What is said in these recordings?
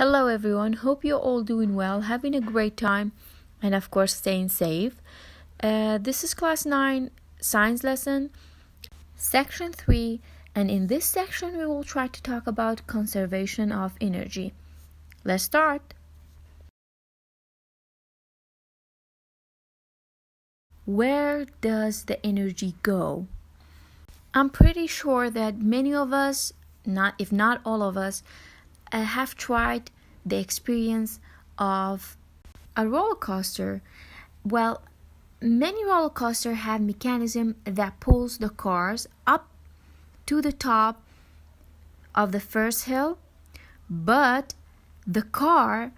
Hello everyone, hope you're all doing well, having a great time, and of course staying safe. This is class 9 science lesson, section 3, and in this section we will try to talk about conservation of energy. Let's start. Where does the energy go? I'm pretty sure that many of us, if not all of us, have tried the experience of a roller coaster. Well, many roller coasters have mechanism that pulls the cars up to the top of the first hill, but the car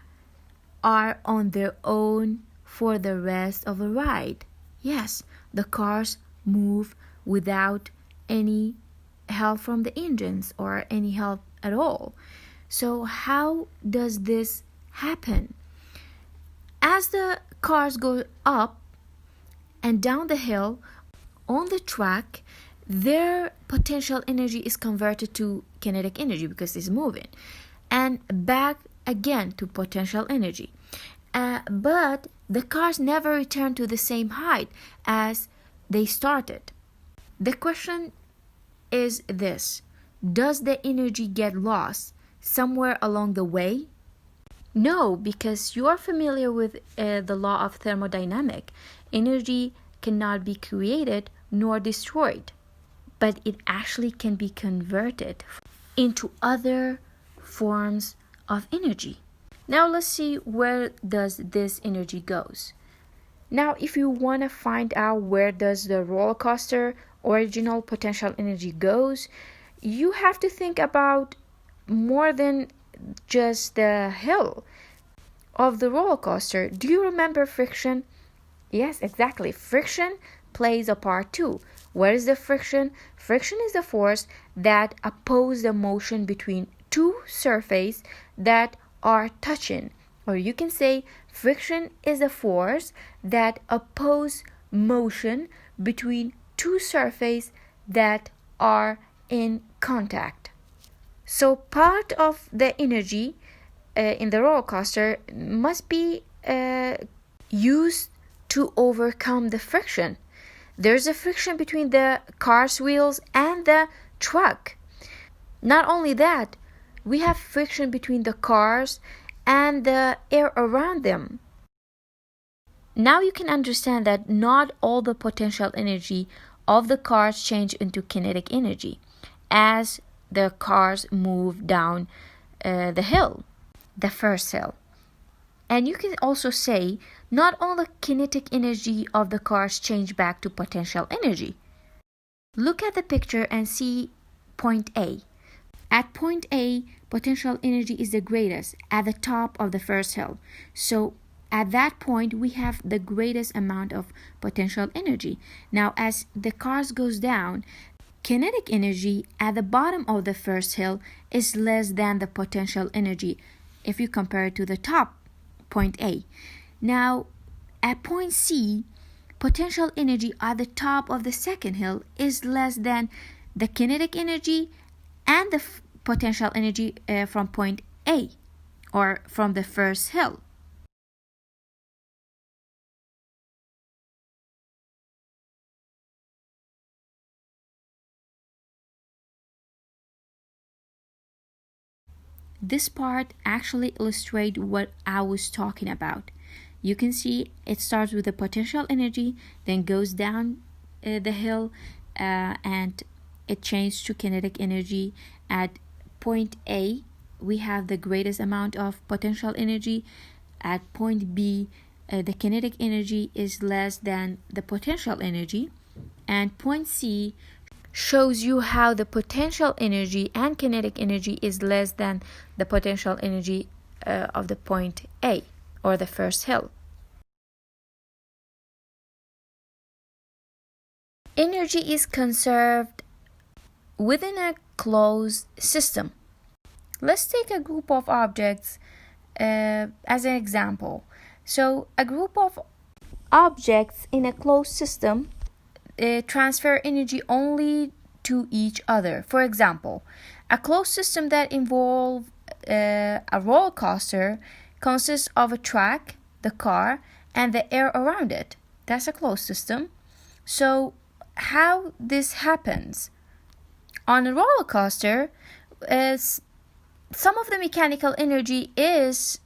are on their own for the rest of the ride. Yes, the cars move without any help from the engines or any help at all. So how does this happen? As the cars go up and down the hill on the track, their potential energy is converted to kinetic energy because it's moving, and back again to potential energy. But the cars never return to the same height as they started. The question is this: does the energy get lost somewhere along the way? No, because you are familiar with the law of thermodynamics. Energy cannot be created nor destroyed, but it actually can be converted into other forms of energy. Now let's see where does this energy goes. Now if you want to find out where does the roller coaster original potential energy goes, you have to think about more than just the hill of the roller coaster. Do you remember friction? Yes, exactly. Friction plays a part too. What is the friction? Friction is the force that opposes the motion between two surfaces that are touching. Or you can say friction is a force that opposes motion between two surfaces that are in contact. So part of the energy in the roller coaster must be used to overcome the friction. There's a friction between the car's wheels and the truck. Not only that, we have friction between the cars and the air around them. Now you can understand that not all the potential energy of the cars change into kinetic energy as the cars move down the hill, the first hill. And you can also say not all the kinetic energy of the cars change back to potential energy. Look at the picture and see point A. At point A, potential energy is the greatest at the top of the first hill. So at that point, we have the greatest amount of potential energy. Now, as the cars goes down, kinetic energy at the bottom of the first hill is less than the potential energy if you compare it to the top, point A. Now, at point C, potential energy at the top of the second hill is less than the kinetic energy and the potential energy from point A or from the first hill. This part actually illustrates what I was talking about. You can see it starts with the potential energy, then goes down the hill, and it changes to kinetic energy. At point A, we have the greatest amount of potential energy. At point B, the kinetic energy is less than the potential energy. And point C shows you how the potential energy and kinetic energy is less than the potential energy of the point A or the first hill. Energy is conserved within a closed system. Let's take a group of objects as an example. So a group of objects in a closed system transfer energy only to each other. For example, a closed system that involves a roller coaster consists of a track, the car, and the air around it. That's a closed system. So how this happens? On a roller coaster, some of the mechanical energy is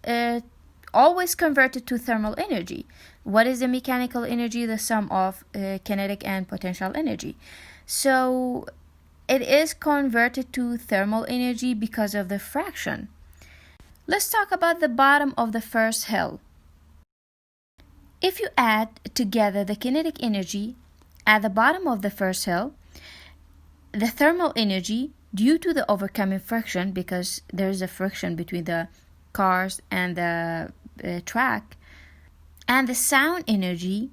always converted to thermal energy. What is the mechanical energy? The sum of kinetic and potential energy. So it is converted to thermal energy because of the fraction. Let's talk about the bottom of the first hill. If you add together the kinetic energy at the bottom of the first hill, the thermal energy, due to the overcoming friction, because there is a friction between the cars and the track, and the sound energy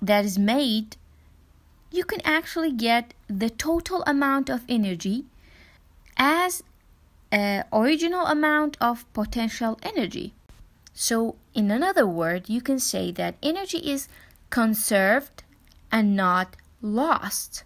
that is made, you can actually get the total amount of energy as an original amount of potential energy. So in another word, you can say that energy is conserved and not lost.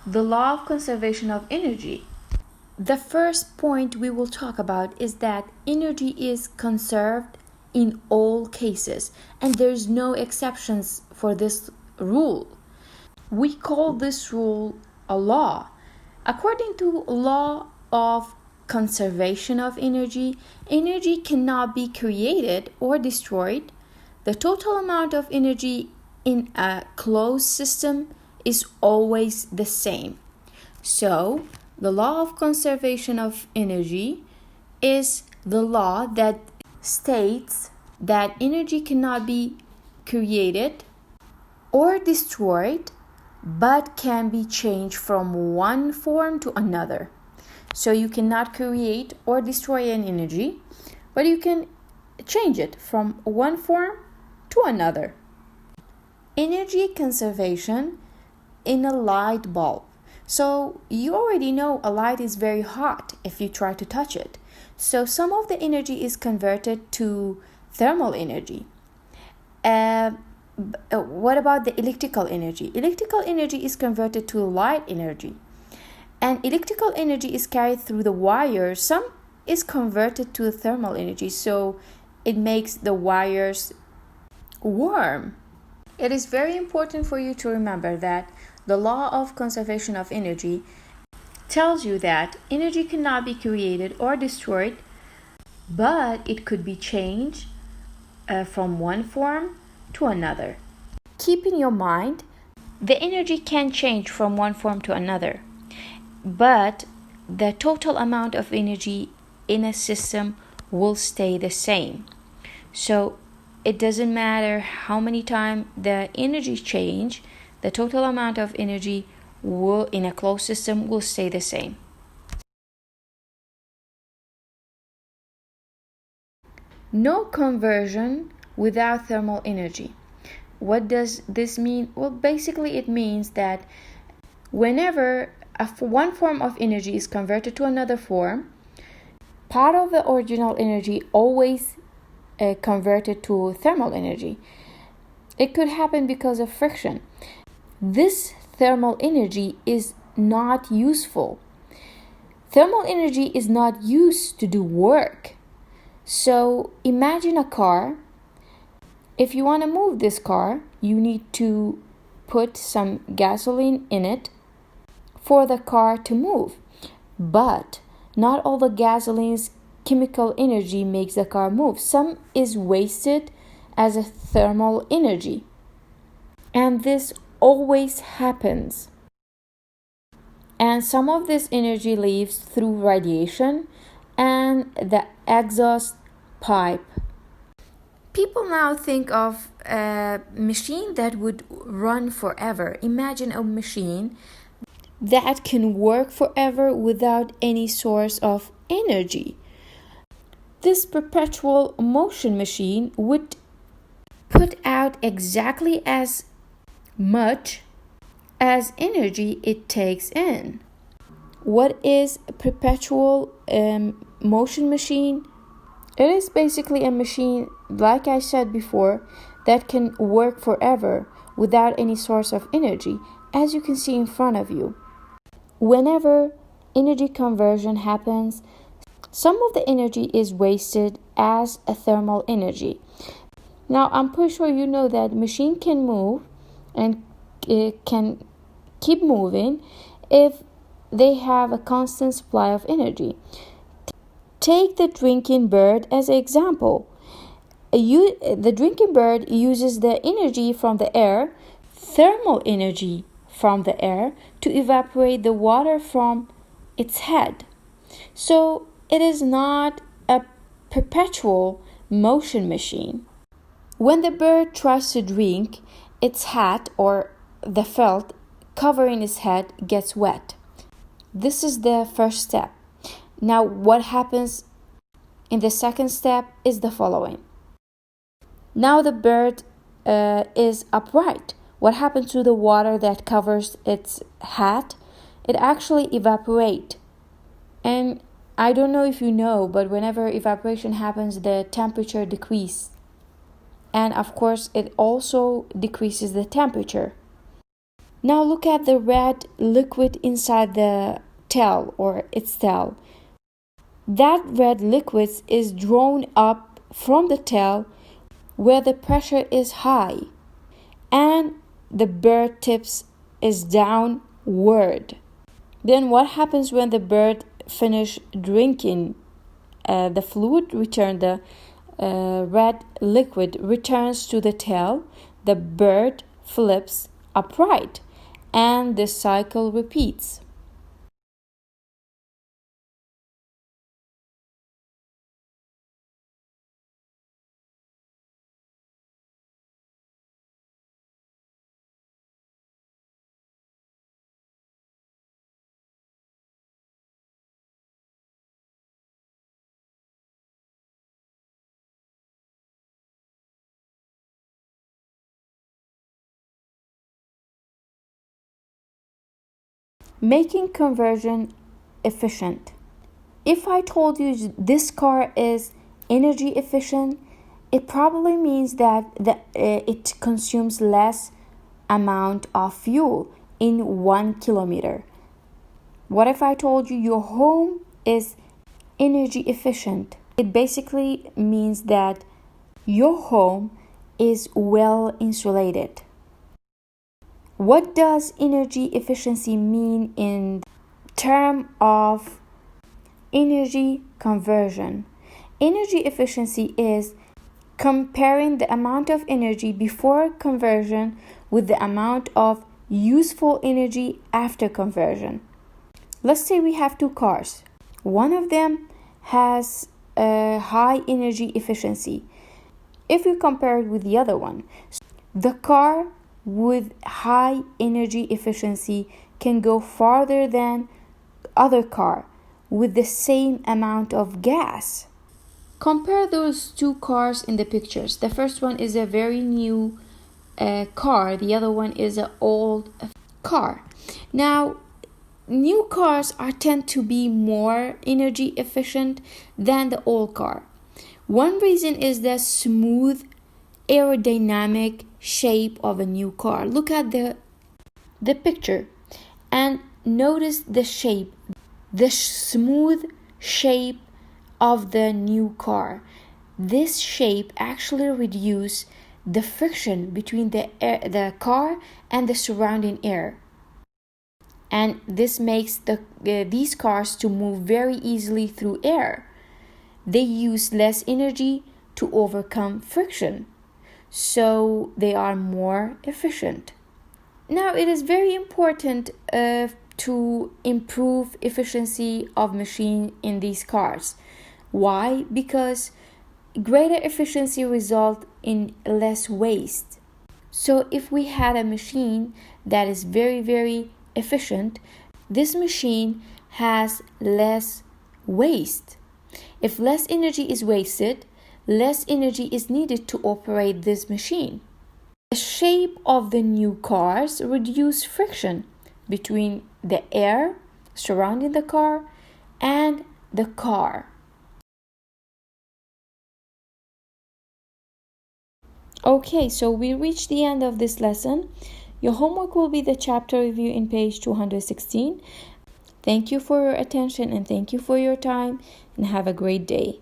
The law of conservation of energy. The first point we will talk about is that energy is conserved in all cases, and there's no exceptions for this rule. We call this rule a law. According to law of conservation of energy, energy cannot be created or destroyed. The total amount of energy in a closed system is always the same. So, the law of conservation of energy is the law that states that energy cannot be created or destroyed, but can be changed from one form to another. So you cannot create or destroy an energy, but you can change it from one form to another. Energy conservation in a light bulb. So you already know a light is very hot if you try to touch it. So some of the energy is converted to thermal energy. What about the electrical energy? Electrical energy is converted to light energy. And electrical energy is carried through the wires. Some is converted to thermal energy, so it makes the wires warm. It is very important for you to remember that the law of conservation of energy tells you that energy cannot be created or destroyed, but it could be changed from one form to another. Keep in your mind, the energy can change from one form to another, but the total amount of energy in a system will stay the same. So it doesn't matter how many times the energy change, the total amount of energy will in a closed system will stay the same. No conversion without thermal energy. What does this mean? Well, basically it means that whenever one form of energy is converted to another form, part of the original energy always converted to thermal energy. It could happen because of friction. This thermal energy is not useful. Thermal energy is not used to do work. So imagine a car. If you want to move this car, you need to put some gasoline in it for the car to move. But not all the gasoline's chemical energy makes the car move. Some is wasted as a thermal energy. And this always happens. And some of this energy leaves through radiation and the exhaust pipe. People now think of a machine that would run forever. Imagine a machine that can work forever without any source of energy. This perpetual motion machine would put out exactly as much as energy it takes in. What is perpetual motion machine, it is basically a machine, like I said before, that can work forever without any source of energy, as you can see in front of you. Whenever energy conversion happens, some of the energy is wasted as a thermal energy. Now, I'm pretty sure you know that machine can move and it can keep moving if they have a constant supply of energy. Take the drinking bird as an example. The drinking bird uses the energy from the air, thermal energy from the air, to evaporate the water from its head. So it is not a perpetual motion machine. When the bird tries to drink, its hat or the felt covering its head gets wet. This is the first step. Now, what happens in the second step is the following. Now the bird is upright. What happens to the water that covers its hat? It actually evaporates. And I don't know if you know, but whenever evaporation happens, the temperature decreases. And of course, it also decreases the temperature. Now look at the red liquid inside the tail or its tail. That red liquid is drawn up from the tail where the pressure is high and the bird tips is downward. Then what happens when the bird finish drinking? The fluid return, the red liquid returns to the tail, the bird flips upright, and the cycle repeats. Making conversion efficient. If I told you this car is energy efficient, it probably means that it consumes less amount of fuel in 1 kilometer. What if I told you your home is energy efficient? It basically means that your home is well insulated. What does energy efficiency mean in terms of energy conversion? Energy efficiency is comparing the amount of energy before conversion with the amount of useful energy after conversion. Let's say we have two cars. One of them has a high energy efficiency. If you compare it with the other one, the car with high energy efficiency can go farther than other car with the same amount of gas. Compare those two cars in the pictures. The first one is a very new car. The other one is an old car. Now, new cars tend to be more energy efficient than the old car. One reason is the smooth aerodynamic shape of a new car. Look at the picture and notice the shape, the smooth shape of the new car. This shape actually reduces the friction between the car and the surrounding air, and this makes these cars to move very easily through air. They use less energy to overcome friction, so they are more efficient. Now, it is very important to improve efficiency of machine in these cars. Why? Because greater efficiency result in less waste. So if we had a machine that is very, very efficient, this machine has less waste. If less energy is wasted, less energy is needed to operate this machine. The shape of the new cars reduce friction between the air surrounding the car and the car. Okay, so we reached the end of this lesson. Your homework will be the chapter review in page 216. Thank you for your attention and thank you for your time, and have a great day.